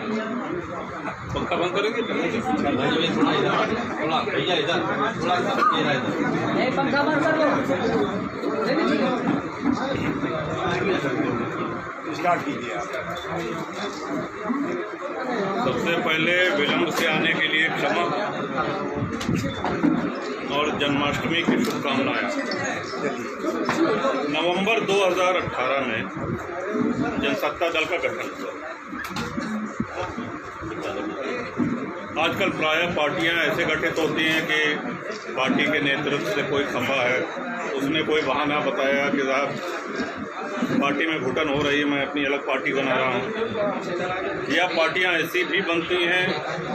पंखा बंद करेंगे थोड़ा भैया इधर थोड़ा पंखा बंद कर लो। स्टार्ट कीजिए आप। सबसे पहले विलम्ब से आने के लिए क्षमा और जन्माष्टमी की शुभकामनाएं। नवंबर 2018 में जनसत्ता दल का गठन हुआ। आजकल प्रायः पार्टियां ऐसे गठित होती हैं कि पार्टी के नेतृत्व से कोई खफा है, उसने कोई बहाना बताया कि साहब पार्टी में घुटन हो रही है, मैं अपनी अलग पार्टी बना रहा हूँ। या पार्टियां ऐसी भी बनती हैं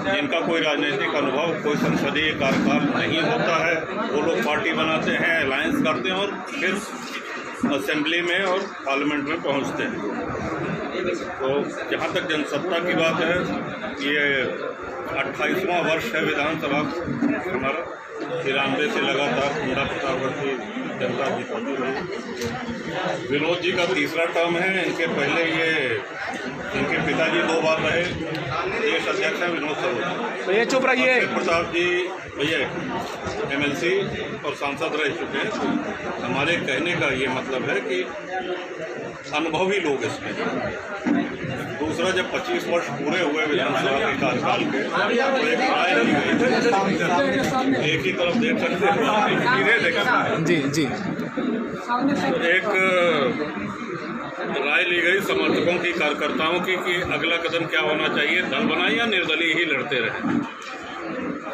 जिनका कोई राजनीतिक अनुभव, कोई संसदीय कार्यकाल नहीं होता है, वो लोग पार्टी बनाते हैं, अलायंस करते हैं और फिर असेंबली में और पार्लियामेंट में पहुँचते हैं। तो जहाँ तक जनसत्ता की बात है, ये 28वां वर्ष है विधानसभा हमारा। 93 से लगातार मुंडा प्रतापवर्ती जनता जीतती रही। विनोद जी का तीसरा टर्म है। इनके पहले इनके पिताजी 2 बार रहे प्रदेश अध्यक्ष हैं विनोद सरोज। भैया चुप रहिए। प्रताप जी भैया MLC और सांसद रह चुके हैं। तो हमारे कहने का ये मतलब है कि अनुभवी लोग इसमें। दूसरा, जब 25 वर्ष पूरे हुए विधानसभा के कार्यकाल के, तो एक राय ली गई, एक ही तरफ देख सकते हैं, धीरे देखा जी जी, एक राय ली गई समर्थकों की, कार्यकर्ताओं की कि अगला कदम क्या होना चाहिए, दल बनाए या निर्दलीय ही लड़ते रहे।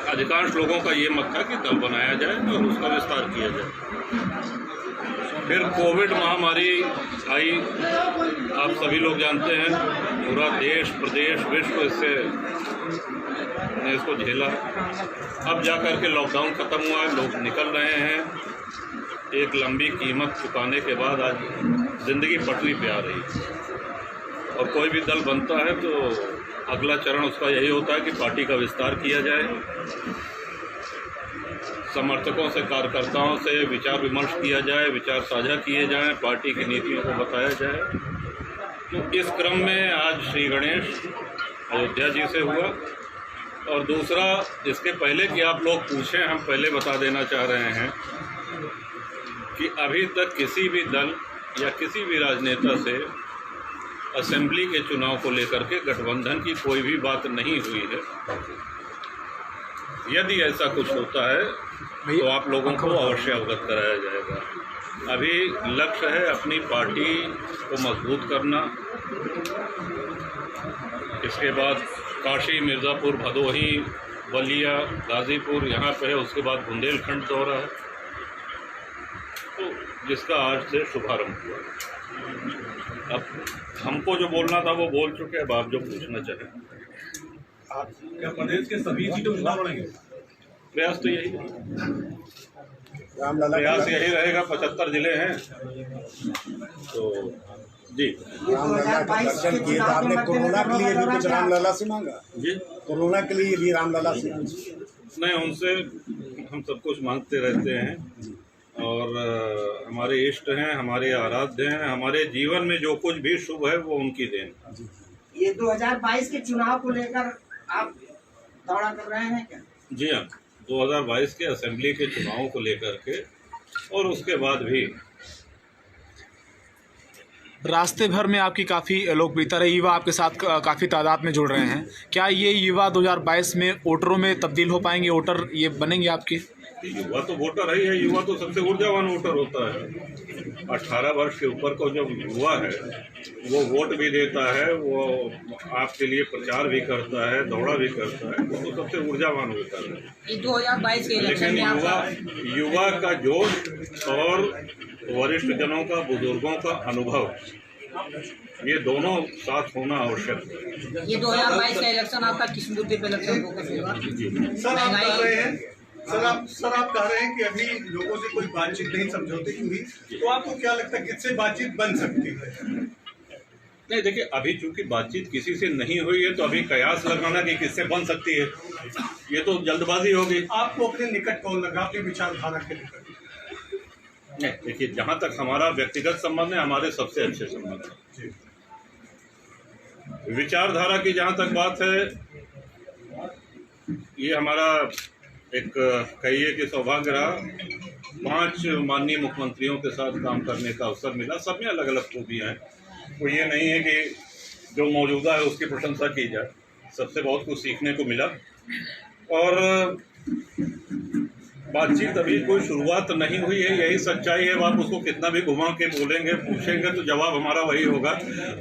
अधिकांश लोगों का ये मत था कि दल बनाया जाए और उसका विस्तार किया जाए। फिर कोविड महामारी आई, आप सभी लोग जानते हैं, पूरा देश प्रदेश विश्व ने इसको झेला। अब जाकर के लॉकडाउन ख़त्म हुआ है, लोग निकल रहे हैं। एक लंबी कीमत चुकाने के बाद आज ज़िंदगी पटरी पे आ रही है। और कोई भी दल बनता है तो अगला चरण उसका यही होता है कि पार्टी का विस्तार किया जाए, समर्थकों से, कार्यकर्ताओं से विचार विमर्श किया जाए, विचार साझा किए जाएं, पार्टी की नीतियों को बताया जाए। तो इस क्रम में आज श्री गणेश अयोध्या जी से हुआ। और दूसरा, इसके पहले कि आप लोग पूछें, हम पहले बता देना चाह रहे हैं कि अभी तक किसी भी दल या किसी भी राजनेता से असेंबली के चुनाव को लेकर के गठबंधन की कोई भी बात नहीं हुई है। यदि ऐसा कुछ होता है तो आप लोगों को अवश्य अवगत कराया जाएगा। अभी लक्ष्य है अपनी पार्टी को मजबूत करना। इसके बाद काशी, मिर्ज़ापुर, भदोही, बलिया, गाज़ीपुर यहाँ पे है। उसके बाद बुंदेलखंड दौरा है, तो जिसका आज से शुभारंभ हुआ। अब हमको जो बोलना था वो बोल चुके हैं। अब आप जो पूछना चाहें। आप क्या प्रदेश के सभी सीटों में चुनाव लड़ेंगे? प्रयास तो यही प्रयास यही रहेगा। 75 जिले हैं तो जी। रामलला का दर्शन किए तो आपने कोरोना के लिए भी कुछ रामलला से मांगा? जी, कोरोना के लिए भी रामलला से? नहीं, उनसे हम सब कुछ मांगते रहते हैं और हमारे इष्ट हैं, हमारे आराध्य हैं। हमारे जीवन में जो कुछ भी शुभ है वो उनकी देन। ये 2022 के चुनाव को लेकर आप दौड़ा कर रहे हैं क्या? जी हाँ, 2022 के असेंबली के चुनावों को लेकर के और उसके बाद भी। रास्ते भर में आपकी काफ़ी लोकप्रियता रही, युवा आपके साथ काफ़ी तादाद में जुड़ रहे हैं। क्या ये युवा 2022 में वोटरों में तब्दील हो पाएंगे, वोटर ये बनेंगे आपके? युवा तो वोटर ही है। युवा तो सबसे ऊर्जावान वोटर होता है। 18 वर्ष के ऊपर को जब युवा है वो वोट भी देता है, वो आपके लिए प्रचार भी करता है, दौड़ा भी करता है, वो तो सबसे ऊर्जावान वोटर है। 2022 के इलेक्शन लेकिन में युवा का जोश और वरिष्ठ जनों का, बुजुर्गों का अनुभव, ये दोनों साथ होना आवश्यक है। ये 2022 का इलेक्शन आपका किस मुद्दे पे इलेक्शन फोकस होगा? सर आप कह रहे हैं कि अभी लोगों से कोई बातचीत नहीं, समझौते की हुई, तो आपको क्या लगता है किससे बातचीत बन सकती है? नहीं, देखिए, अभी चूंकि बातचीत किसी से नहीं हुई है तो अभी कयास लगाना कि किससे बन सकती है, ये तो जल्दबाजी होगी। आपको अपने निकट कौन लगा, अपनी विचारधारा के निकट? नहीं, देखिए, जहाँ तक हमारा व्यक्तिगत संबंध है, हमारे सबसे अच्छे संबंध है। विचारधारा की जहाँ तक बात है, ये हमारा एक कहिए कि सौभाग्य रहा। 5 माननीय मुख्यमंत्रियों के साथ काम करने का अवसर मिला। सब में अलग अलग खूबियाँ हैं। तो ये नहीं है कि जो मौजूदा है उसकी प्रशंसा की जाए। सबसे बहुत कुछ सीखने को मिला। और बातचीत अभी कोई शुरुआत नहीं हुई है, यही सच्चाई है। आप उसको कितना भी घुमा के बोलेंगे, पूछेंगे तो जवाब हमारा वही होगा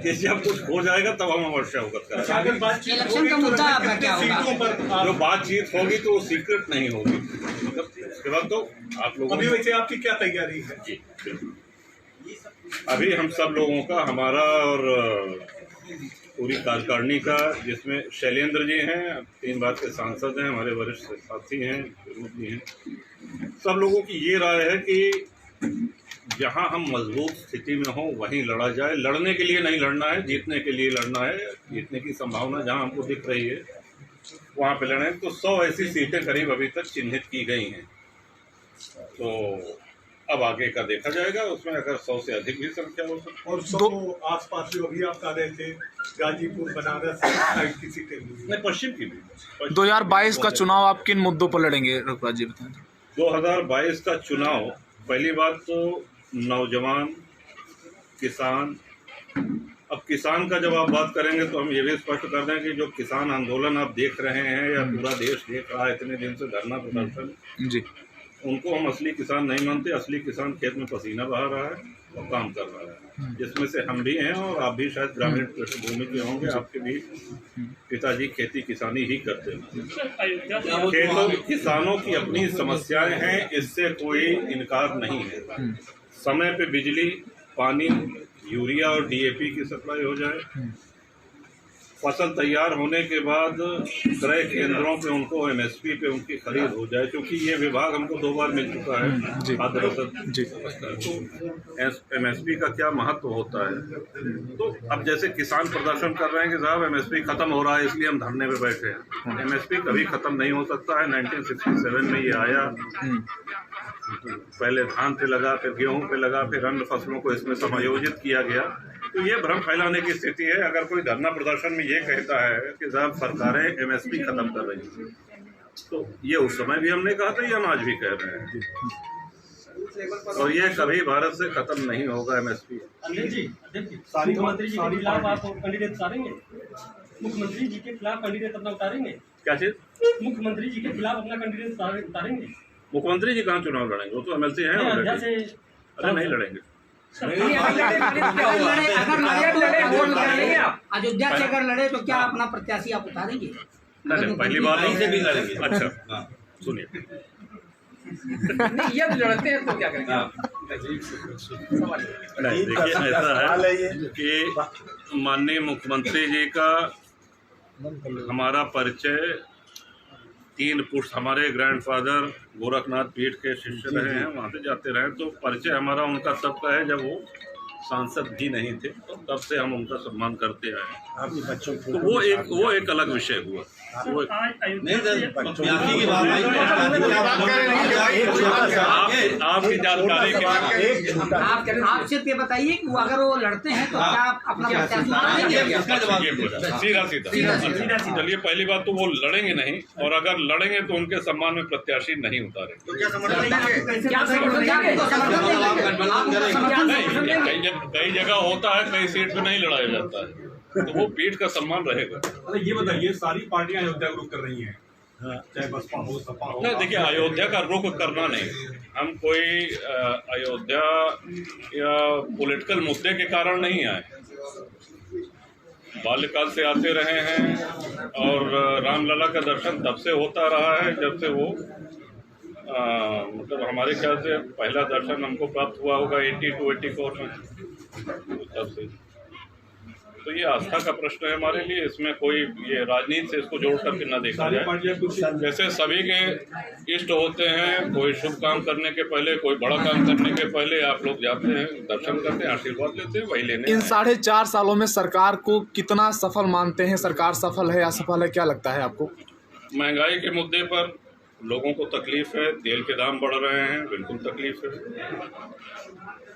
कि जब कुछ हो जाएगा तब हम अवश्य अवगत करेंगे। अगर बातचीत इलेक्शन का मुद्दा आपका क्या होगा? सीटों पर जो बातचीत होगी तो वो सीक्रेट नहीं होगी। मतलब इसके बाद तो आप लोगों अभी वैसे आपकी क्या तैयारी है? जी, अभी हम सब लोगों का, हमारा और पूरी कार्यकारिणी का, जिसमें शैलेंद्र जी हैं, 3 बार के सांसद हैं, हमारे वरिष्ठ साथी हैं, जी हैं, सब लोगों की ये राय है कि जहां हम मजबूत स्थिति में हों वहीं लड़ा जाए। लड़ने के लिए नहीं लड़ना है, जीतने के लिए लड़ना है। जीतने की संभावना जहां हमको दिख रही है वहां पे लड़े। तो 100 ऐसी सीटें करीब अभी तक चिन्हित की गई हैं। तो अब आगे का देखा जाएगा, उसमें अगर 100 से अधिक भी संख्या हो सकती है। और सब आस-पास जो अभी आप कह रहे थे, गाजीपुर, बनारस साइड की सीटें नहीं, पश्चिम की भी। 2022 का चुनाव आप किन मुद्दों पर लड़ेंगे रघुराज जी, बताएं। 2022 का चुनाव, पहली बात तो नौजवान, किसान। अब किसान का जब आप बात करेंगे तो हम ये भी स्पष्ट कर दें कि जो किसान आंदोलन आप देख रहे हैं या पूरा देश देख रहा है इतने दिन से, धरना प्रदर्शन, जी, उनको हम असली किसान नहीं मानते। असली किसान खेत में पसीना बहा रहा है और काम कर रहा है, जिसमें से हम भी हैं और आप भी शायद ग्रामीण पृष्ठभूमि के होंगे। आपके भी पिताजी खेती किसानी ही करते हैं। खेतों किसानों की अपनी समस्याएं हैं, इससे कोई इनकार नहीं है। समय पे बिजली, पानी, यूरिया और DAP की सप्लाई हो जाए। फसल तैयार होने के बाद क्रय केंद्रों पे उनको MSP पे उनकी खरीद हो जाए, क्योंकि ये विभाग हमको 2 बार मिल चुका है। खाद्य रसद जी, तो MSP का क्या महत्व होता है। तो अब जैसे किसान प्रदर्शन कर रहे हैं कि साहब MSP खत्म हो रहा है इसलिए हम धरने पे बैठे हैं। MSP कभी खत्म नहीं हो सकता है। 1967 में ये आया, पहले धान पे लगा, फिर गेहूं पे लगा, फिर अन्य फसलों को इसमें समायोजित किया गया। तो ये भ्रम फैलाने की स्थिति है। अगर कोई धरना प्रदर्शन में ये कहता है कि साहब सरकारें MSP खत्म कर रही हैं, तो ये उस समय भी हमने कहा था, ये हम आज भी कह रहे हैं। और ये कभी भारत से खत्म नहीं होगा MSP। अनिल जी, मुख्यमंत्री जी के खिलाफ आप कैंडिडेट उतारेंगे? मुख्यमंत्री जी के खिलाफ कैंडिडेट अपना उतारेंगे? क्या चीज? मुख्यमंत्री जी के खिलाफ अपना कैंडिडेट उतारेंगे? मुख्यमंत्री जी कहाँ चुनाव लड़ेंगे? वो तो MLC हैं ऑलरेडी। अरे नहीं लड़ेंगे। अयोध्या से अगर लड़े तो क्या अपना प्रत्याशी आप उतारेंगे? नहीं, पहली बात से भी लड़ेंगे। अच्छा, सुनिए, नहीं ये लड़ते हैं तो क्या करेंगे? नहीं, देखिए ऐसा है कि माननीय मुख्यमंत्री जी का हमारा परिचय 3 पुरुष, हमारे ग्रैंडफादर गोरखनाथ पीठ के शिष्य रहे हैं, वहाँ से जाते रहे। तो परिचय हमारा उनका तब का है जब वो सांसद भी नहीं थे, तो तब से हम उनका सम्मान करते आए। तो वो एक अलग विषय हुआ। वो आपकी जानकारी के आप सिर्फ ये बताइए कि वो अगर वो लड़ते हैं तो क्या आप अपना प्रत्याशी? सीधा चलिए, पहली बात तो वो लड़ेंगे नहीं, और अगर लड़ेंगे तो उनके सम्मान में प्रत्याशी नहीं उतारेंगे। कई जगह होता है, कई सीट पे नहीं लड़ाया जाता है, तो वो पीठ का सम्मान रहेगा। अरे ये बताइए, सारी पार्टियां अयोध्या का रुख कर रही हैं, चाहे बसपा हो, सपा हो। नहीं, देखिए अयोध्या का रुख करना नहीं, हम कोई अयोध्या या पॉलिटिकल मुद्दे के कारण नहीं आए। बाल्यकाल से आते रहे हैं और रामलला का दर्शन तब से होता रहा है जब से वो मतलब हमारे ख्याल से पहला दर्शन हमको प्राप्त हुआ होगा 82-84 में, तब से। तो ये आस्था का प्रश्न है हमारे लिए, इसमें कोई ये राजनीति से इसको जोड़ करके न देखा जाए। जैसे सभी के इष्ट होते हैं, कोई शुभ काम करने के पहले, कोई बड़ा काम करने के पहले आप लोग जाते हैं, दर्शन करते हैं, आशीर्वाद लेते हैं, वही लेने। इन 4.5 सालों में सरकार को कितना सफल मानते हैं? सरकार सफल है या असफल है, क्या लगता है आपको? महंगाई के मुद्दे पर लोगों को तकलीफ है, तेल के दाम बढ़ रहे हैं, बिल्कुल तकलीफ है।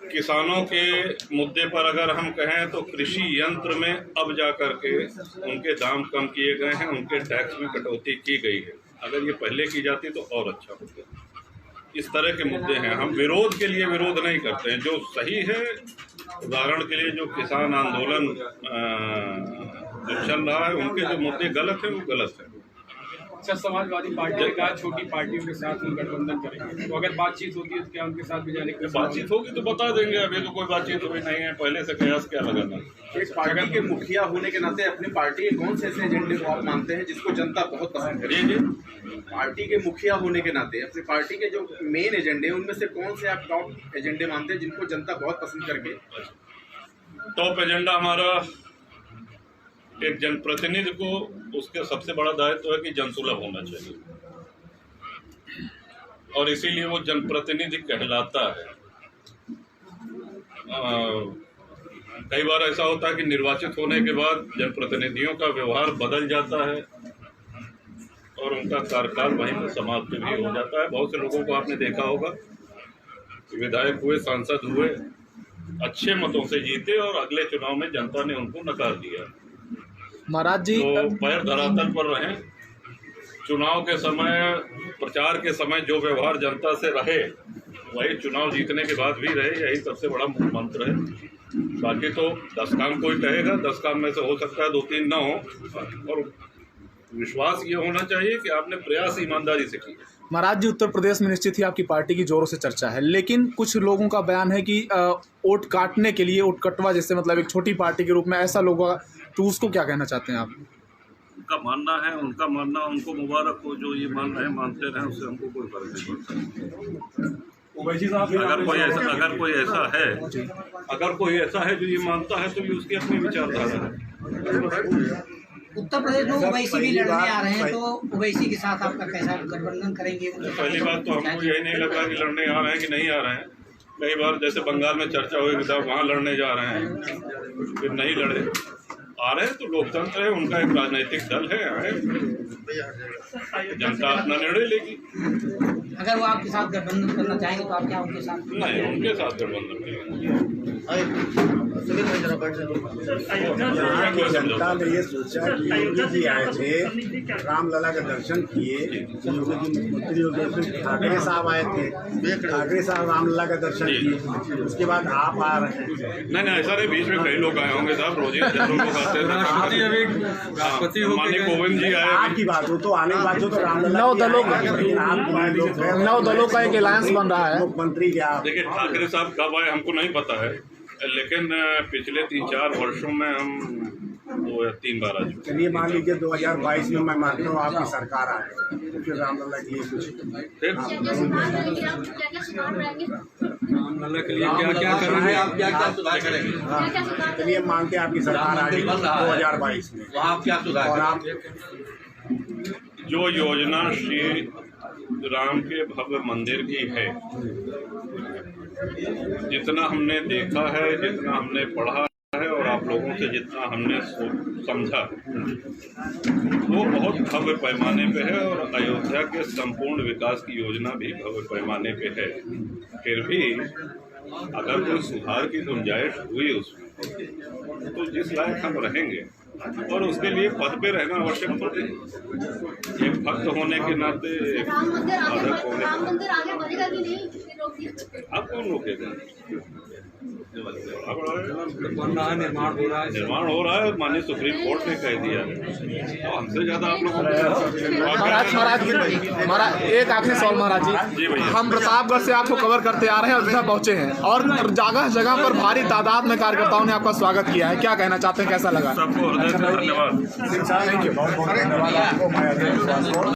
किसानों के मुद्दे पर अगर हम कहें तो कृषि यंत्र में अब जा कर के उनके दाम कम किए गए हैं, उनके टैक्स में कटौती की गई है। अगर ये पहले की जाती तो और अच्छा होता। इस तरह के मुद्दे हैं। हम विरोध के लिए विरोध नहीं करते हैं, जो सही है। उदाहरण के लिए जो किसान आंदोलन जो चल रहा है, उनके जो मुद्दे गलत हैं वो गलत है। अच्छा, समाजवादी पार्टी ने कहा छोटी पार्टियों के साथ हम गठबंधन करेंगे, तो अगर बातचीत होती है तो क्या उनके साथ भी जाने की बातचीत होगी तो बता देंगे। अभी तो कोई बातचीत हुई नहीं है, पहले से कयास क्या लगाना। एक पार्टी के मुखिया होने के नाते अपनी पार्टी के कौन से ऐसे एजेंडे को आप मानते हैं जिसको जनता बहुत पसंद करे? जी, पार्टी के मुखिया होने के नाते अपनी पार्टी के जो मेन एजेंडे हैं उनमें से कौन से आप टॉप एजेंडे मानते हैं जिनको जनता बहुत पसंद करके? टॉप एजेंडा हमारा एक जनप्रतिनिधि को उसके सबसे बड़ा दायित्व है कि जनसुलभ होना चाहिए, और इसीलिए वो जनप्रतिनिधि कहलाता है। कई बार ऐसा होता है कि निर्वाचित होने के बाद जनप्रतिनिधियों का व्यवहार बदल जाता है और उनका कार्यकाल वहीं पर समाप्त भी हो जाता है। बहुत से लोगों को आपने देखा होगा, विधायक हुए, सांसद हुए, अच्छे मतों से जीते और अगले चुनाव में जनता ने उनको नकार दिया। महाराज जी, तो पैर धरातल पर रहें। चुनाव के समय, प्रचार के समय जो व्यवहार जनता से रहे वही चुनाव जीतने के बाद भी रहे, यही सबसे बड़ा मूल मंत्र है। बाकी तो 10 काम कोई कहेगा, 10 काम में से हो सकता है 2-3 ना हो, और विश्वास ये होना चाहिए कि आपने प्रयास ईमानदारी से किया। महाराज जी, उत्तर प्रदेश में निश्चित ही आपकी पार्टी की जोरों से चर्चा है, लेकिन कुछ लोगों का बयान है कि वोट काटने के लिए, वोट कटवा जैसे मतलब एक छोटी पार्टी के रूप में ऐसा लोगों, तो उसको क्या कहना चाहते हैं आप? उनका मानना है, उनका मानना, उनको मुबारक हो। जो ये मान रहे हैं मानते रहे, उससे हमको कोई फर्क नहीं पड़ता। ओवैसी साहब, अगर कोई ऐसा है जो ये मानता है तो ये उसकी अपनी विचारधारा है। उत्तर प्रदेश में ओवैसी भी लड़ने आ रहे हैं, तो ओवैसी के साथ आपका कैसा गठबंधन करेंगे? पहली बात तो हमको यही नहीं लग रहा कि लड़ने आ रहे हैं कि नहीं आ रहे हैं। कई बार जैसे बंगाल में चर्चा हुई कि साहब वहाँ लड़ने जा रहे हैं, फिर नहीं लड़े। आ रहे हैं तो लोकतंत्र है, उनका एक राजनीतिक दल है, आए, जनता अपना निर्णय लेगी। अगर वो आपके साथ गठबंधन करना चाहेंगे तो आप क्या उनके साथ? नहीं, उनके साथ गठबंधन करेंगे। जनता ने ये सोचा कि योगी जी आए थे, रामलला का दर्शन किए, मुख्यमंत्री योगी ठाकरे साहब आए थे, ठाकरे साहब रामलला का दर्शन किए, उसके बाद आप आ रहे हैं। नहीं, ऐसा नहीं, बीच में कई लोग आए होंगे साहब, रोज ही लोग आते हैं। माननीय कोविंद जी आए। आपकी बात हो तो आने की बात हो तो रामलला 9 दलों का एक अलायंस बन रहा है। मुख्यमंत्री क्या? देखिए, ठाकरे साहब कब आए हमको नहीं पता है, लेकिन पिछले 3-4 वर्षों में हम 2 या 3 बार आ चुके। चलिए मान लीजिए 2022 में मैं मानता हूँ आपकी सरकार आए, तो फिर रामलला के लिए कुछ रामलला के लिए क्या कर रहे हैं आप? क्या सुधार करेंगे? चलिए मानते हैं आपकी सरकार आ गई 2022 में, वहाँ आप क्या सुधार? और आप जो योजना श्री राम के भव्य मंदिर की है, जितना हमने देखा है, जितना हमने पढ़ा है और आप लोगों से जितना हमने समझा, वो बहुत भव्य पैमाने पे है और अयोध्या के संपूर्ण विकास की योजना भी भव्य पैमाने पे है। फिर भी अगर कोई सुधार की गुंजाइश हुई उसमें तो जिस लायक हम रहेंगे, और उसके लिए पद पे रहना आवश्यक थोड़ी। एक भक्त होने के नाते, एक साधक होने, राम मंदिर आगे बढ़ेगा कि नहीं? आप कौन रोकेगा? निर्माण हो रहा है, माननीय सुप्रीम कोर्ट ने कह दिया है, तो हमसे ज्यादा आप लोग। महाराज एक आखिरी सवाल महाराज जी, हम प्रतापगढ़ से आपको कवर करते आ रहे हैं, अयोध्या पहुंचे हैं और जगह जगह पर भारी तादाद में कार्यकर्ताओं ने आपका स्वागत किया है, क्या कहना चाहते हैं, कैसा लगा? सबको हृदय से धन्यवाद। थैंक यू, बहुत बहुत धन्यवाद आपको।